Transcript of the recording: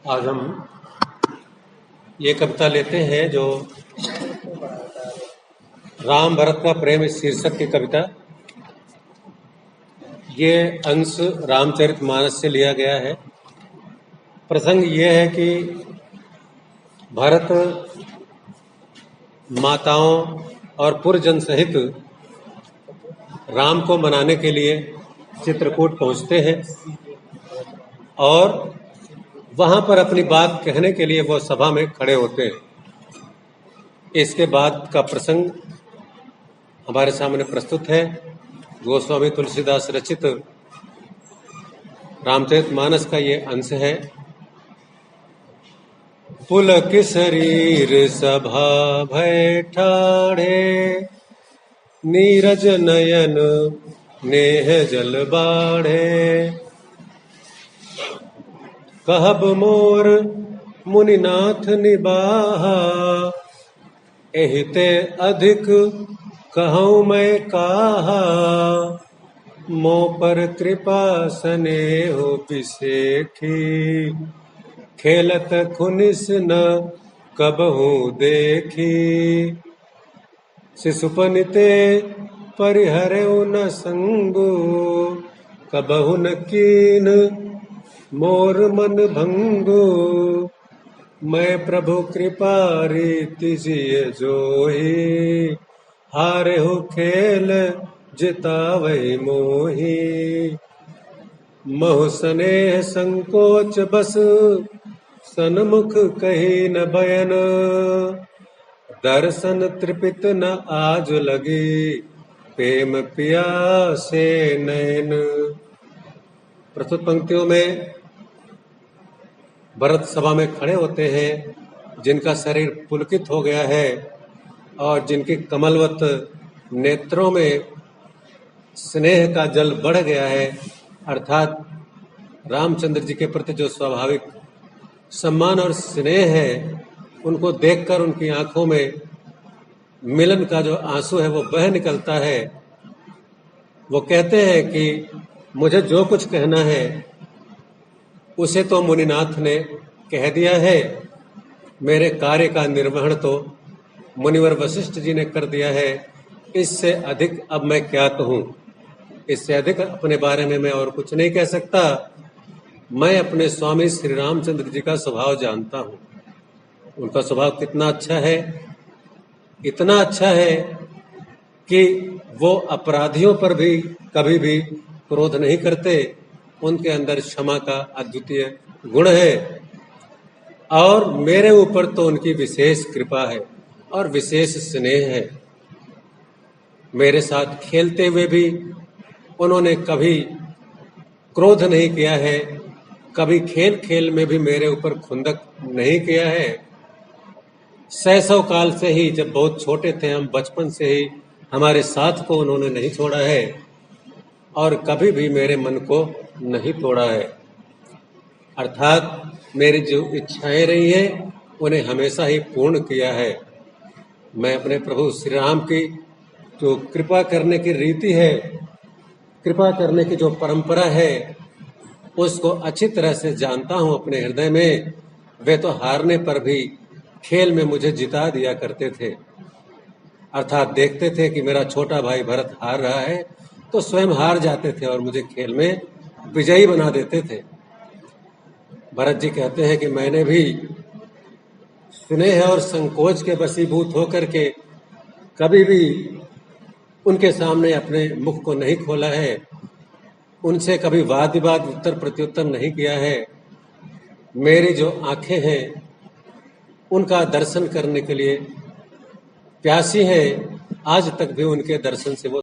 आज हम ये कविता लेते हैं जो राम भरत का प्रेम इस शीर्षक की कविता। ये अंश रामचरितमानस से लिया गया है। प्रसंग ये है कि भरत माताओं और पुरजन सहित राम को मनाने के लिए चित्रकूट पहुंचते हैं और वहां पर अपनी बात कहने के लिए वो सभा में खड़े होते हैं। इसके बाद का प्रसंग हमारे सामने प्रस्तुत है। गोस्वामी तुलसीदास रचित रामचरितमानस का ये अंश है। पुलक शरीर सभा भय ठाढ़े, नीरज नयन नेह जल बाढ़े। कहब मोर मुनिनाथ निबाहा, एहिते अधिक कहूँ मैं काहा। मो पर कृपा स्नेह बिसेठी, खेलत खुनिस न कबहू देखी। शिशुपनिते परिहरऊ न संगु, कबहू न कीन मोर मन भंगु। मैं प्रभु कृपा रीति जिय जोही, हारे हो खेल जितावै मोही। मोह स्नेह संकोच बस, सन्मुख कही न बयन। दर्शन तृपित न आज लगी, प्रेम पियासे नयन। प्रस्तुत पंक्तियों में भरत सभा में खड़े होते हैं, जिनका शरीर पुलकित हो गया है और जिनके कमलवत नेत्रों में स्नेह का जल बढ़ गया है। अर्थात रामचंद्र जी के प्रति जो स्वाभाविक सम्मान और स्नेह है, उनको देखकर उनकी आंखों में मिलन का जो आंसू है वो बह निकलता है। वो कहते हैं कि मुझे जो कुछ कहना है उसे तो मुनिनाथ ने कह दिया है, मेरे कार्य का निर्वहन तो मुनिवर वशिष्ठ जी ने कर दिया है। इससे अधिक अब मैं क्या कहूँ, इससे अधिक अपने बारे में मैं और कुछ नहीं कह सकता। मैं अपने स्वामी श्री रामचंद्र जी का स्वभाव जानता हूँ। उनका स्वभाव कितना अच्छा है, इतना अच्छा है कि वो अपराधियों पर भी कभी भी क्रोध नहीं करते। उनके अंदर क्षमा का अद्वितीय गुण है और मेरे ऊपर तो उनकी विशेष कृपा है और विशेष स्नेह है। मेरे साथ खेलते हुए भी उन्होंने कभी क्रोध नहीं किया है, कभी खेल खेल में भी मेरे ऊपर खुंदक नहीं किया है। शैशव काल से ही, जब बहुत छोटे थे हम, बचपन से ही हमारे साथ को उन्होंने नहीं छोड़ा है और कभी भी मेरे मन को नहीं तोड़ा है। अर्थात मेरी जो इच्छाएं रही हैं उन्हें हमेशा ही पूर्ण किया है। मैं अपने प्रभु श्री राम की जो कृपा करने की रीति है, कृपा करने की जो परंपरा है, उसको अच्छी तरह से जानता हूँ अपने हृदय में। वे तो हारने पर भी खेल में मुझे जिता दिया करते थे। अर्थात देखते थे कि मेरा छोटा भाई भरत हार रहा है तो स्वयं हार जाते थे और मुझे खेल में विजयी बना देते थे। भरत जी कहते हैं कि मैंने भी स्नेह और संकोच के वशीभूत होकर के कभी भी उनके सामने अपने मुख को नहीं खोला है, उनसे कभी वाद विवाद उत्तर प्रत्युत्तर नहीं किया है। मेरी जो आंखें हैं उनका दर्शन करने के लिए प्यासी हैं, आज तक भी उनके दर्शन से वो